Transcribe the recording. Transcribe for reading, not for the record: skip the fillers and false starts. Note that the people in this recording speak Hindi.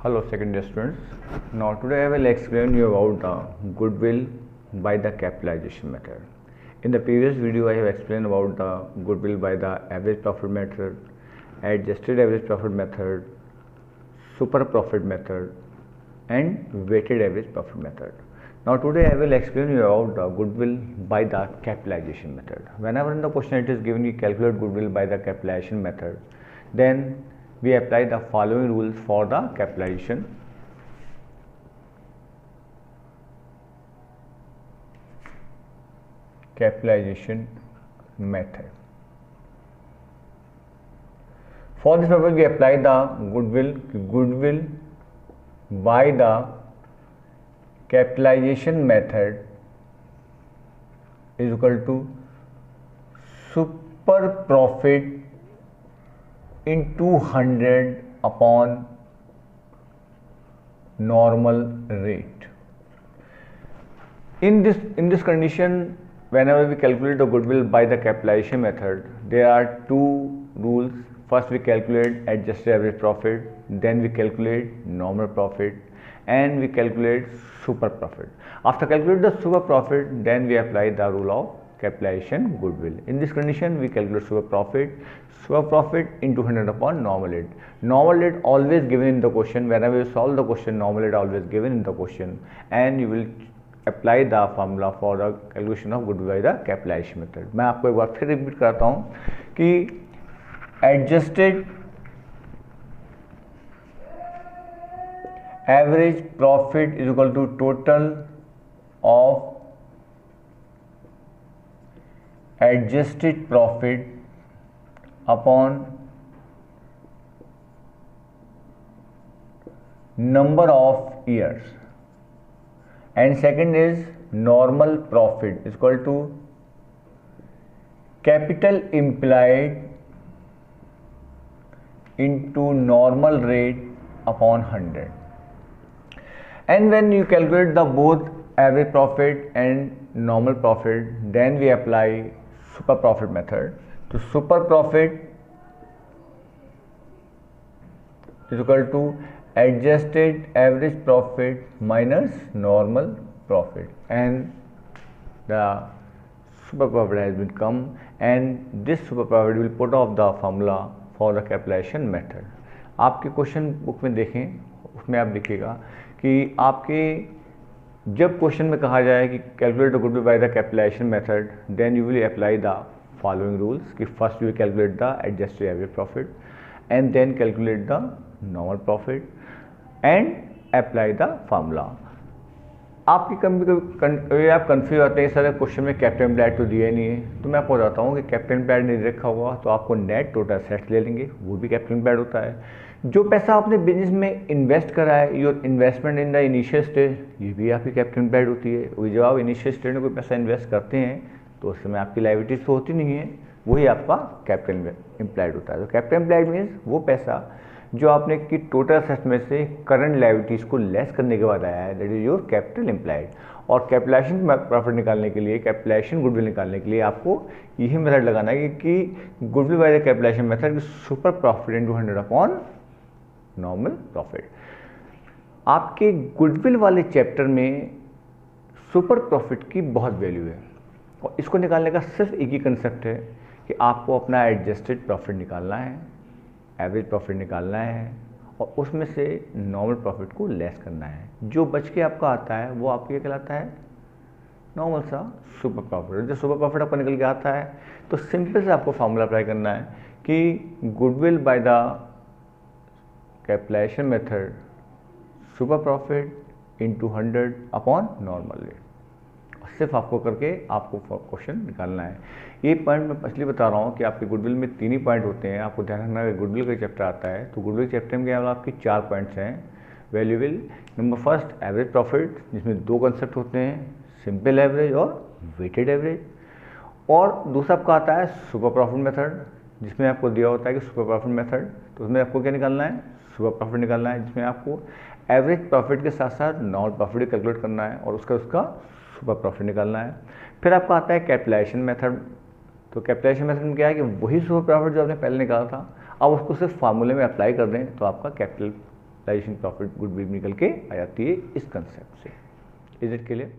Hello second year students. Now today I will explain you about the goodwill by the capitalization method. In the previous video I have explained about the goodwill by the average profit method, adjusted average profit method, super profit method and weighted average profit method. Now today I will explain you about the goodwill by the capitalization method. Whenever in the question it is given you calculate goodwill by the capitalization method, then we apply the following rules for the capitalization method. For this purpose we apply the goodwill by the capitalization method is equal to super profit into 100 upon normal rate. In this condition, whenever we calculate the goodwill by the capitalization method, there are two rules. First we calculate adjusted average profit, then we calculate normal profit, and we calculate super profit. After calculating the super profit, then we apply the rule of capitalization goodwill. In this condition we calculate super profit into 100 upon normal rate. Normal rate always given in the question. Whenever you solve the question, normal rate always given in the question, and you will apply the formula for the calculation of goodwill by the capitalization method. मैं आपको एक बार फिर रिपीट करता हूँ कि adjusted average profit is equal to total of adjusted profit upon number of years, and second is normal profit is equal to capital implied into normal rate upon 100. And when you calculate the both average profit and normal profit, then we apply super profit method. So super profit is equal to adjusted average profit minus normal profit, and the super profit has been come, and this super profit will put off the formula for the capitalization method. आपके क्वेश्चन बुक में देखें, उसमें आप देखिएगा कि आपके जब क्वेश्चन में कहा जाए कि calculate the goodwill by the capitalisation method, then you will apply the following rules कि first you will calculate the adjusted average profit and then calculate the normal profit and apply the formula. आपकी कभी आप कन्फ्यूज होते हैं सर क्वेश्चन में कैपिटल एम्प्लॉयड तो दिया नहीं है, तो मैं आपको बताता हूँ कि कैपिटल एम्प्लॉयड नहीं रखा हुआ तो आपको नेट टोटल एसेट्स ले लेंगे, वो भी कैपिटल एम्प्लॉयड होता है. जो पैसा आपने बिजनेस में इन्वेस्ट करा है, your investment in the initial stage, ये भी आपकी कैपिटल एम्प्लॉयड होती है. वो जब आप इनिशियल स्टेज में कोई पैसा इन्वेस्ट करते हैं तो उस समय आपकी लायबिलिटीज तो होती नहीं है, वही आपका कैपिटल एम्प्लॉयड होता है. तो कैपिटल एम्प्लॉयड मीन्स वो पैसा जो आपने की टोटल एसेट्स में से करंट लायबिलिटीज को लेस करने के बाद आया है, that is your capital employed. और कैपिटलाइजेशन प्रॉफिट निकालने के लिए, कैपिटलाइजेशन गुडविल निकालने के लिए आपको यही मेथड लगाना है कि goodwill by the capitalisation method super profit into 100 upon normal profit. आपके गुडविल वाले चैप्टर में सुपर प्रॉफिट की बहुत वैल्यू है, और इसको निकालने का सिर्फ एक ही कंसेप्ट है कि आपको अपना एडजस्टेड प्रॉफिट निकालना है, एवरेज प्रॉफिट निकालना है, और उसमें से नॉर्मल प्रॉफिट को लेस करना है. जो बच के आपका आता है वो आपके कहलाता है नॉर्मल सा सुपर प्रॉफिट. जब सुपर प्रॉफिट आपको निकल के आता है तो सिंपल से आपको फार्मूला अप्लाई करना है कि goodwill by the capitalisation method super profit into 100 upon normal rate. सिर्फ आपको करके आपको क्वेश्चन निकालना है. ये पॉइंट मैं इसलिए बता रहा हूँ कि आपके गुडविल में 3 ही पॉइंट होते हैं. आपको ध्यान रखना है गुडविल का चैप्टर आता है तो गुडविल चैप्टर में केवल आपके 4 पॉइंट्स हैं. Valuable, number first average profit, जिसमें 2 कंसेप्ट होते हैं, सिंपल एवरेज और वेटेड एवरेज. और दूसरा आपका आता है सुपर प्रॉफिट मेथड, जिसमें आपको दिया होता है कि सुपर प्रॉफिट मेथड, तो उसमें आपको क्या निकालना है, सुपर प्रॉफिट निकालना है, जिसमें आपको एवरेज प्रॉफिट के साथ साथ नॉर्मल प्रॉफिट कैलकुलेट करना है और उसका सुपर प्रॉफिट निकालना है. फिर आपका आता है कैपिटलाइजेशन मेथड. तो कैपिटलाइजेशन मेथड में क्या है कि वही सुपर प्रॉफिट जो आपने पहले निकाला था अब उसको सिर्फ फार्मूले में अप्लाई कर दें तो आपका कैपिटल कैपिटलाइजेशन प्रॉफिट गुडविल निकल के आ जाती है इस कंसेप्ट से। Is it clear?